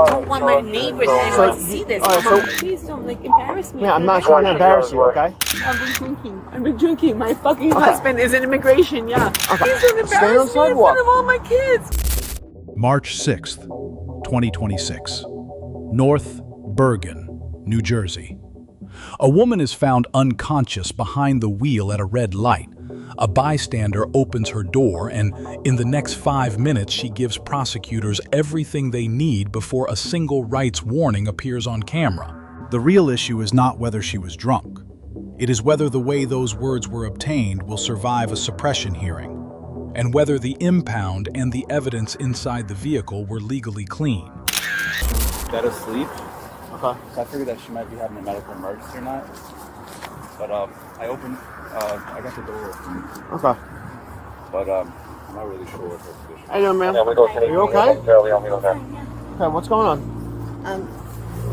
don't want my neighbors and anyone to see this. Please don't embarrass me. Yeah, I'm not trying to embarrass you, okay? I've been drinking. My fucking husband is in immigration, yeah. Please don't embarrass me in front of all my kids. March 6th, 2026. North Bergen, New Jersey. A woman is found unconscious behind the wheel at a red light. A bystander opens her door, and in the next 5 minutes, she gives prosecutors everything they need before a single rights warning appears on camera. The real issue is not whether she was drunk. It is whether the way those words were obtained will survive a suppression hearing, and whether the impound and the evidence inside the vehicle were legally clean. Dead asleep. Okay. So I figured that she might be having a medical emergency or not. But I got the door open. Okay. But I'm not really sure what her condition is. How you doing, ma'am? Are you okay? Okay, what's going on?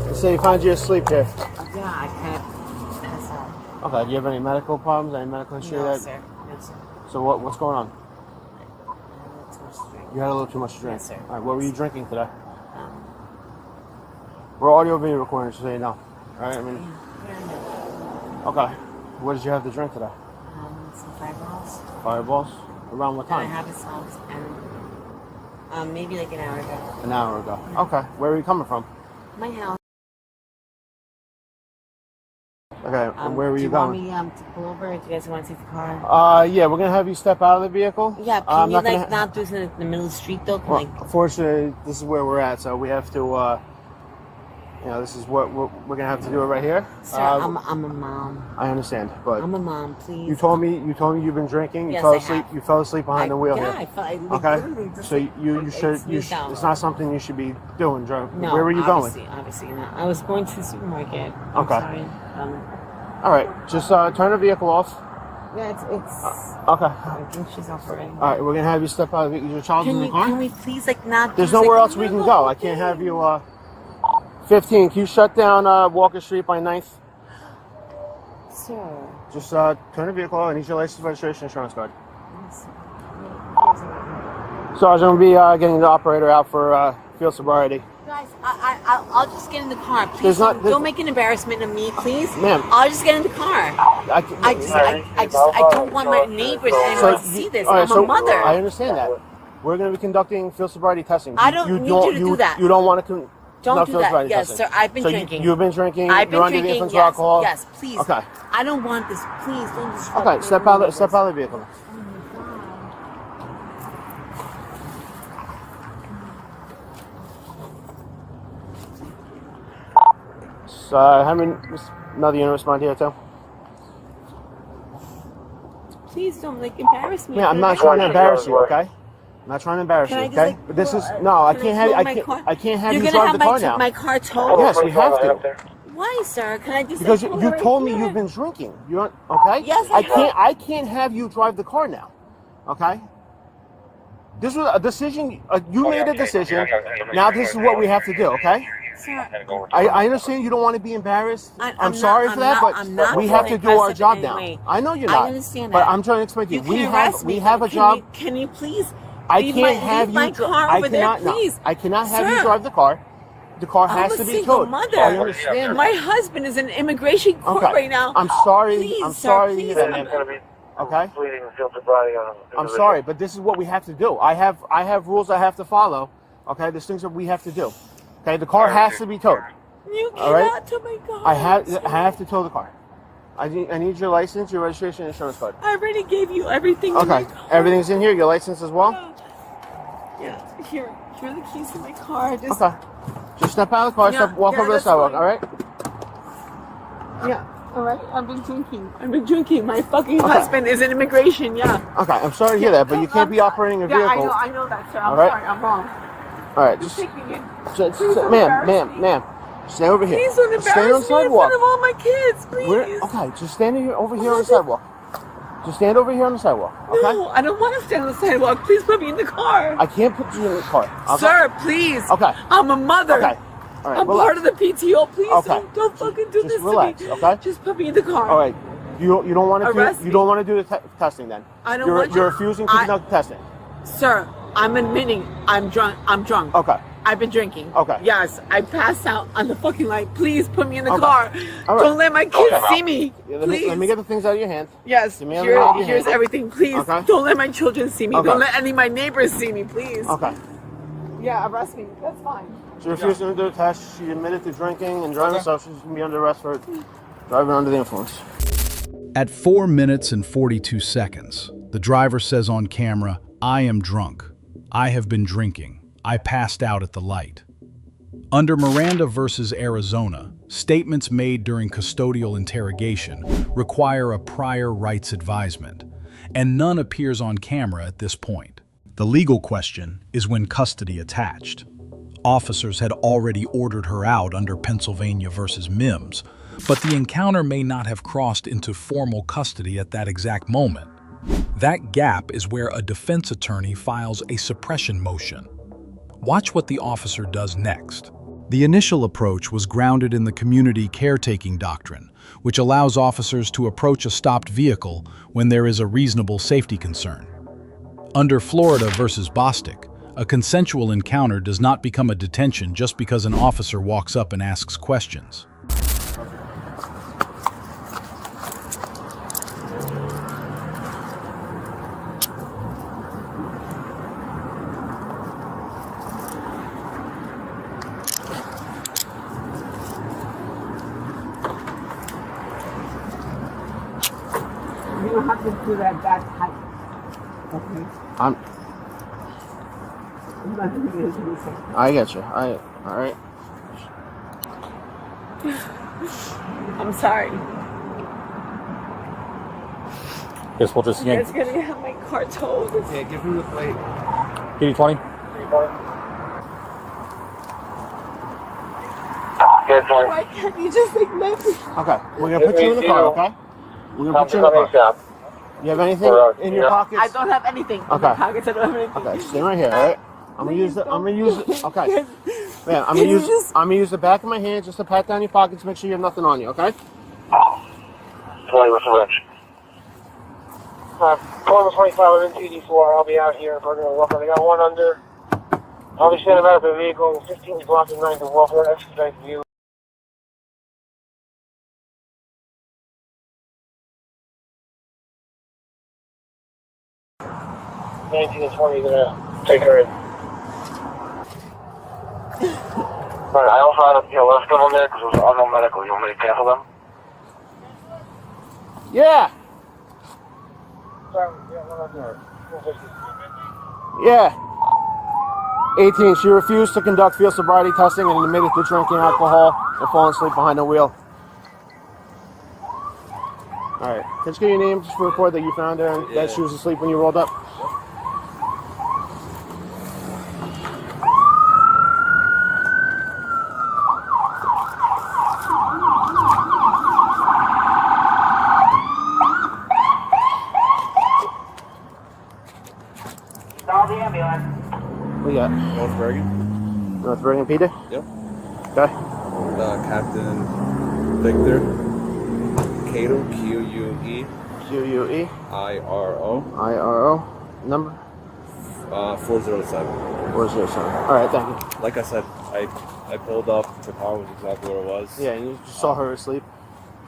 They say you find you asleep here. Yeah, I kind of passed out. Okay, do you have any medical problems? Any medical issue? No, sir. No, sir. So what's going on? I had a little too much to drink. You had a little too much to drink? Yes, sir. All right, what were you drinking today? We're audio video recording, so you know. All right, I mean... Yeah. Okay. What did you have to drink today? Some fireballs. Fireballs? Around what I time? have it solved, and maybe like an hour ago. An hour ago. Okay. Where are you coming from? My house. Okay, and where were you going? Do you want me to pull over, or do you guys want to take the car? Yeah, we're going to have you step out of the vehicle. Yeah, can you not do this in the middle of the street, though? Well, unfortunately, this is where we're at, so we have to, this is what we're going to have to do it right here. Sir, I'm a mom. I understand, but... I'm a mom, please. You told me you've been drinking. Yes, You fell asleep behind the wheel here. Yeah, okay. So you should. It's not something you should be doing. Drunk. No, where were you going? Obviously not. I was going to the supermarket. I'm Okay. sorry. All right. Just turn the vehicle off. Yeah, it's. Okay. I think she's off already. All right. We're gonna have you step out of the vehicle. Your child's in the car. Can we please not? There's nowhere else we can go. I can't have you. 15. Can you shut down Walker Street by 9th? Sir. Just turn the vehicle on. I need your license, registration, insurance card. Sergeant will be getting the operator out for field sobriety. Guys, I'll just get in the car. Please don't make an embarrassment of me, please. Ma'am. I'll just get in the car. I don't want my neighbors and anyone to see this. I'm a mother. I understand that. We're going to be conducting field sobriety testing. I don't need you to do that. You don't want to Don't do that. Yes, sir. I've been drinking. You've been drinking. I've been You're drinking. Under the influence of alcohol. Yes, please. Okay. I don't want this. Please don't disrupt. Okay, step out of the vehicle. So, how many? Another unit respond here too. Please don't embarrass me. Yeah, I'm not trying to embarrass you. Okay. I'm not trying to embarrass you, okay? But this is I can't have you drive the car now. My car towed. Yes, we have to. Why, sir? Can I just? Because you told me you've been drinking. You don't, okay? Yes, I can't have you drive the car now. Okay? This was a decision. You made a decision. Now this is what we have to do. Okay? Sir, I understand you don't want to be embarrassed. I'm sorry for that, but we have to do our job now. I know you're not. I understand that. But I'm trying to explain to you. We have a job. Can you please? I can't have you. Leave my car over there, please. I cannot have you drive the car. The car has to be towed. Mother. I understand. My husband is in immigration court right now. I'm sorry. Please, I'm sorry. Sir, please. Okay. I'm sorry, but this is what we have to do. I have rules I have to follow. Okay. There's things that we have to do. Okay. The car has to be towed. You cannot tow my car. I have to tow the car. I need your license, your registration, and insurance card. I already gave you everything. Okay. Everything's in here. Your license as well. Yeah. Here are the keys to my car. Okay. Just step out of the car. Walk over the sidewalk. All right. Yeah. All right. I've been drinking. My fucking husband is in immigration. Yeah. Okay. I'm sorry to hear that, but you can't be operating a vehicle. Yeah, I know that, sir. I'm sorry. I'm wrong. All right. Ma'am. Stay over here. Please don't embarrass me in front of all my kids, please. Okay, just stand over here on the sidewalk. Just stand over here on the sidewalk, okay? No, I don't want to stand on the sidewalk. Please put me in the car. I can't put you in the car. Sir, please. Okay. I'm a mother. Okay. All right, I'm part of the PTO. Please don't fucking do this relax, to me. Okay? Just put me in the car. All right. You don't want to do the testing then. I don't want to. You're refusing to conduct testing. Sir, I'm admitting I'm drunk. Okay. I've been drinking. Okay. Yes, I passed out on the fucking light. Please put me in the Okay. car. All right. Don't let my kids see me. Yeah, Please. let me get the things out of your hand. Yes. Give me everything out of your Here's hand. everything. Please. Okay. Don't let my children see me. Okay. Don't let any of my neighbors see me. Please. Okay. Yeah, arrest me. That's fine. She refused to do a test. She admitted to drinking and driving, so she's going to be under arrest for driving under the influence. At 4 minutes and 42 seconds, the driver says on camera, "I am drunk. I have been drinking. I passed out at the light." Under Miranda versus Arizona, statements made during custodial interrogation require a prior rights advisement, and none appears on camera at this point. The legal question is when custody attached. Officers had already ordered her out under Pennsylvania versus Mimms, but the encounter may not have crossed into formal custody at that exact moment. That gap is where a defense attorney files a suppression motion. Watch what the officer does next. The initial approach was grounded in the community caretaking doctrine, which allows officers to approach a stopped vehicle when there is a reasonable safety concern. Under Florida versus Bostick, a consensual encounter does not become a detention just because an officer walks up and asks questions. You don't have to do that tight. Okay. I get you. All right. I'm sorry. Guess we'll just You guys are gonna have my car towed. Yeah, give him the plate. Give you 20. Why can't you just let me? Okay, we're gonna put you in the car. Okay. We're gonna put you in the car. You have anything in your pockets? I don't have anything in Okay. my pockets. I don't have anything. Okay, stay right here. All right. I'm gonna use it. Okay. Man, I'm Can you gonna use the back of my hand just to pat down your pockets, make sure you have nothing on you. Okay. 20 with a wrench. 425 in TD4. I'll be out here in Bergen. I got one under. I'll be standing out of the vehicle. 15 blocking 9 to welfare. Expedite view. 19 and 20 gonna take her in. Alright, I also had a left one on there because it was unknown medical. You want me to cancel them? Yeah. Sorry, yeah, one on there. 450. Yeah. 18. She refused to conduct field sobriety testing and admitted to drinking alcohol and falling asleep behind the wheel. All right. Can you get your name just for record that you found her and that she was asleep when you rolled up? Call the ambulance. We got North Bergen. North Bergen PD. Yep. Okay. Captain Victor. Cato, Q-U-E. QUE I-R-O. IRO. Number 407. 407. All right. Thank you. Like I said, I pulled up. The car was exactly where it was. Yeah, and you just saw her asleep.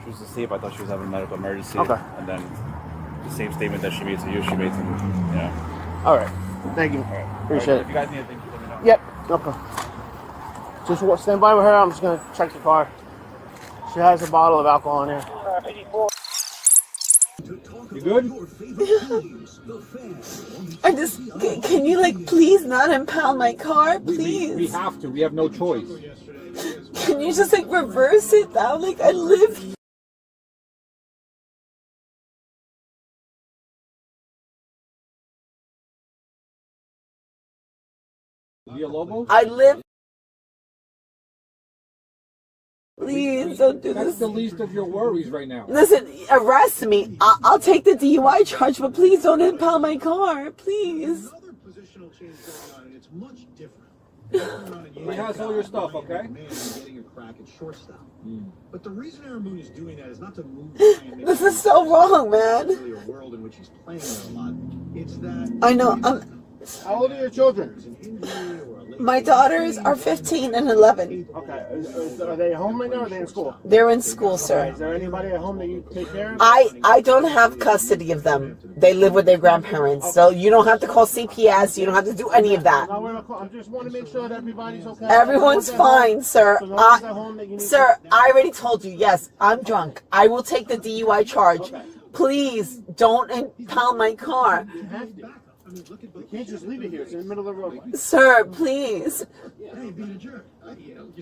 She was asleep. I thought she was having a medical emergency. Okay. And then the same statement that she made to you, she made to me. Yeah. All right. Thank you. All right. Appreciate If you guys need anything, let me know. Yep. Okay. Just stand by with her. I'm just gonna check the car. She has a bottle of alcohol in here. 54. You good? I just can you like please not impound my car, please? We have to. We have no choice. Can you just like reverse it down? Like I live here. Villalobos? I live. Please don't do That's this. the least of your worries right now. Listen, arrest me. I'll take the DUI charge, but please don't impound my car, please. Another positional change going on, and it's much different. He has all your stuff, okay? Getting a crack at shortstop. But the reason Aaron Boone is doing that is not to move the play and make This is so wrong, man. really a world in which he's playing there a lot. It's that I know. How old are your children? there's an injury or a late My daughters are 15 and 11. Okay. Are they home right now or are they in school? They're in school, sir. Is there anybody at home that you take care of? I don't have custody of them. They live with their grandparents. So you don't have to call CPS. You don't have to do any of that. I just want to make sure that everybody's okay. Everyone's fine, sir. Sir, I already told you, yes, I'm drunk. I will take the DUI charge. Please don't impound my car. You have to. You can't just leave it here. It's in the middle of the road. Sir, please.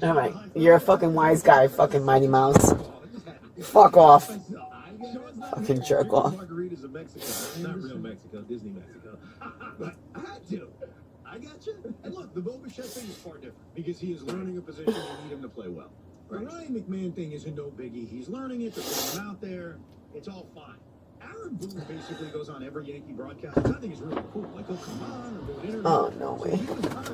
Alright, you're a fucking wise guy, fucking Mighty Mouse. Fuck off. Fucking jerk off. Not real Mexico, Disney Mexico. But I had to. I got you. And look, the Boba Chef thing is far different because he is learning a position you need him to play well. The Ryan McMahon thing isn't no biggie. He's learning it, they're putting him out there. It's all fine. Aaron Boone basically goes on every Yankee broadcast, which I think is really cool. Like, he'll come on or do an interview. Oh, no way.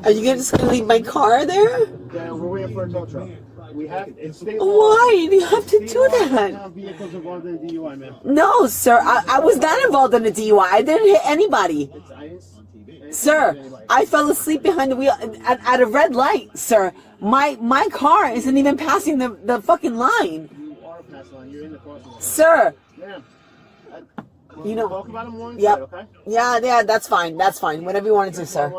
Are you just gonna leave my car there? Yeah, we're waiting for a tow truck. We have it's state law. Why do you have to do that? Vehicles involved in DUI, man. No, sir. I was not involved in a DUI. I didn't hit anybody. Sir, I fell asleep behind the wheel at a red light, sir. My car isn't even passing the fucking line. You are passing line. You're in the crossing line. Sir. Yeah. You know. Talk about him more Yep. inside, okay? Yeah, that's fine. That's fine. Whatever you want to do, sir.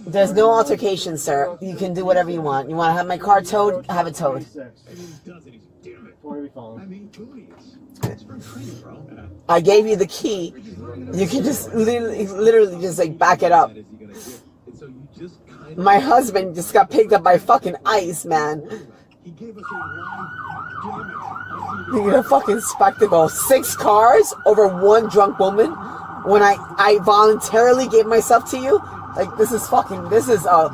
There's no altercation, sir. You can do whatever you want. You want to have my car towed? Have it towed. I gave you the key. You can just literally just like back it up. My husband just got picked up by fucking ICE, man. You're a fucking spectacle. 6 cars over one drunk woman when I voluntarily gave myself to you? Like, this is a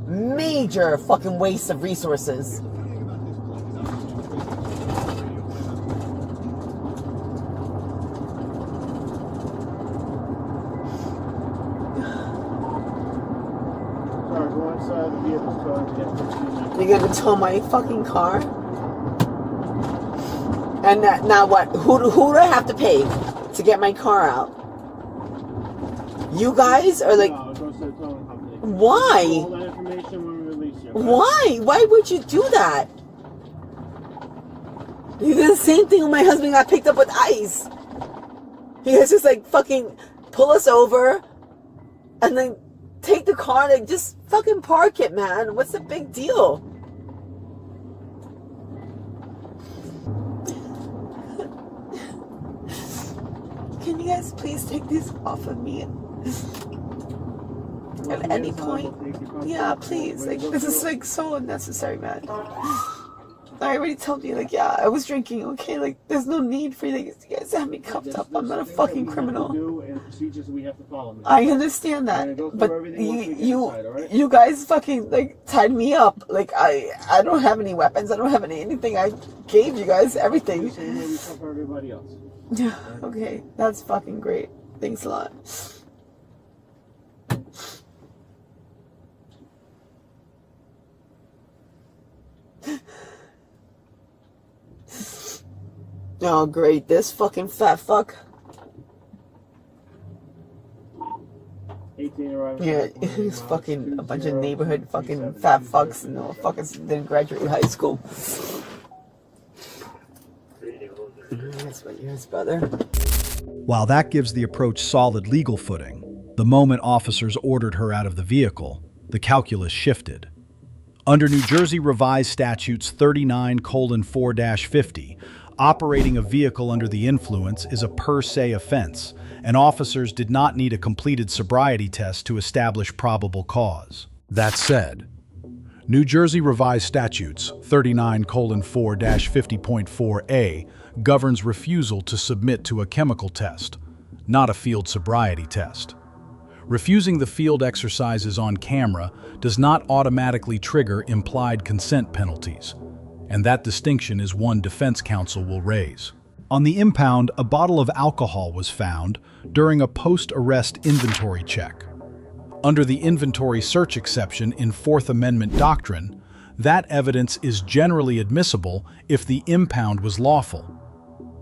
major fucking waste of resources. You're gonna tow my fucking car? And now what? Who do I have to pay to get my car out? You guys are like, why? Why? Why would you do that? You did the same thing when my husband got picked up with ICE. You guys just like fucking pull us over and then take the car, like just fucking park it, man. What's the big deal? Can you guys please take these off of me at any point? Yeah, please. Like, this is like so unnecessary, man. I already told you, like, yeah, I was drinking, okay? Like, there's no need for you guys to have me cuffed up. I'm not a fucking criminal. I understand that, but you guys fucking, like, tied me up. Like, I don't have any weapons. I don't have anything. I gave you guys everything. Yeah, okay. That's fucking great. Thanks a lot. Oh, great. This fucking fat fuck. 18 arrived. Yeah, he's fucking a bunch of neighborhood fucking fat fucks and no fuckers didn't graduate high school. That's what yours, brother. While that gives the approach solid legal footing, the moment officers ordered her out of the vehicle, the calculus shifted. Under New Jersey Revised Statutes 39:4-50, operating a vehicle under the influence is a per se offense, and officers did not need a completed sobriety test to establish probable cause. That said, New Jersey Revised Statutes 39:4-50.4a governs refusal to submit to a chemical test, not a field sobriety test. Refusing the field exercises on camera does not automatically trigger implied consent penalties, and that distinction is one defense counsel will raise. On the impound, a bottle of alcohol was found during a post-arrest inventory check. Under the inventory search exception in Fourth Amendment doctrine, that evidence is generally admissible if the impound was lawful.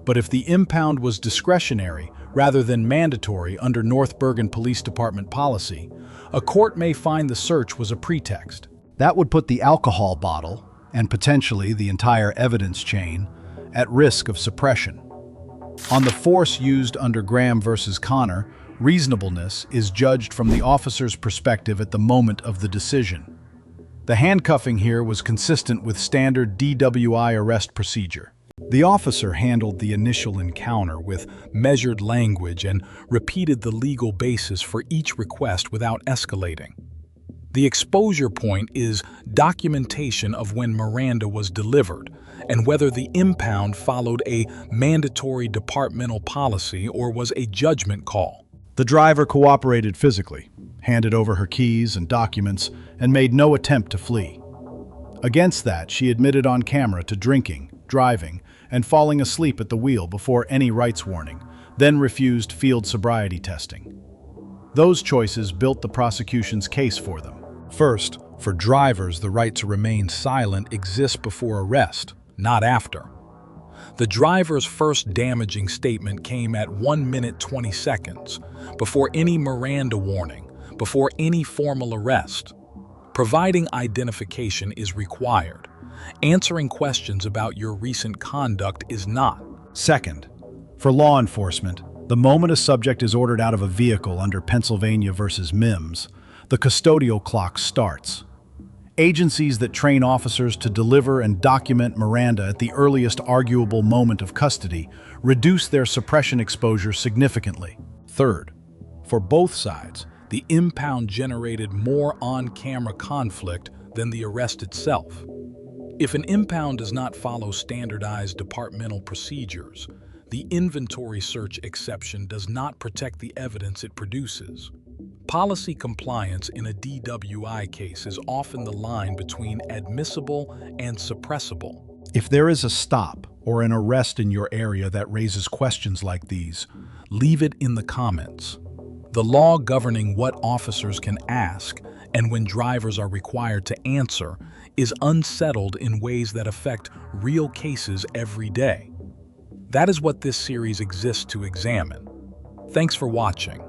But if the impound was discretionary, rather than mandatory under North Bergen Police Department policy, a court may find the search was a pretext. That would put the alcohol bottle, and potentially the entire evidence chain, at risk of suppression. On the force used under Graham versus Connor, reasonableness is judged from the officer's perspective at the moment of the decision. The handcuffing here was consistent with standard DWI arrest procedure. The officer handled the initial encounter with measured language and repeated the legal basis for each request without escalating. The exposure point is documentation of when Miranda was delivered and whether the impound followed a mandatory departmental policy or was a judgment call. The driver cooperated physically, handed over her keys and documents, and made no attempt to flee. Against that, she admitted on camera to drinking, driving, and falling asleep at the wheel before any rights warning, then refused field sobriety testing. Those choices built the prosecution's case for them. First, for drivers, the right to remain silent exists before arrest, not after. The driver's first damaging statement came at 1 minute 20 seconds, before any Miranda warning, before any formal arrest. Providing identification is required. Answering questions about your recent conduct is not. Second, for law enforcement, the moment a subject is ordered out of a vehicle under Pennsylvania versus Mimms, the custodial clock starts. Agencies that train officers to deliver and document Miranda at the earliest arguable moment of custody reduce their suppression exposure significantly. Third, for both sides, the impound generated more on-camera conflict than the arrest itself. If an impound does not follow standardized departmental procedures, the inventory search exception does not protect the evidence it produces. Policy compliance in a DWI case is often the line between admissible and suppressible. If there is a stop or an arrest in your area that raises questions like these, leave it in the comments. The law governing what officers can ask and when drivers are required to answer is unsettled in ways that affect real cases every day. That is what this series exists to examine. Thanks for watching.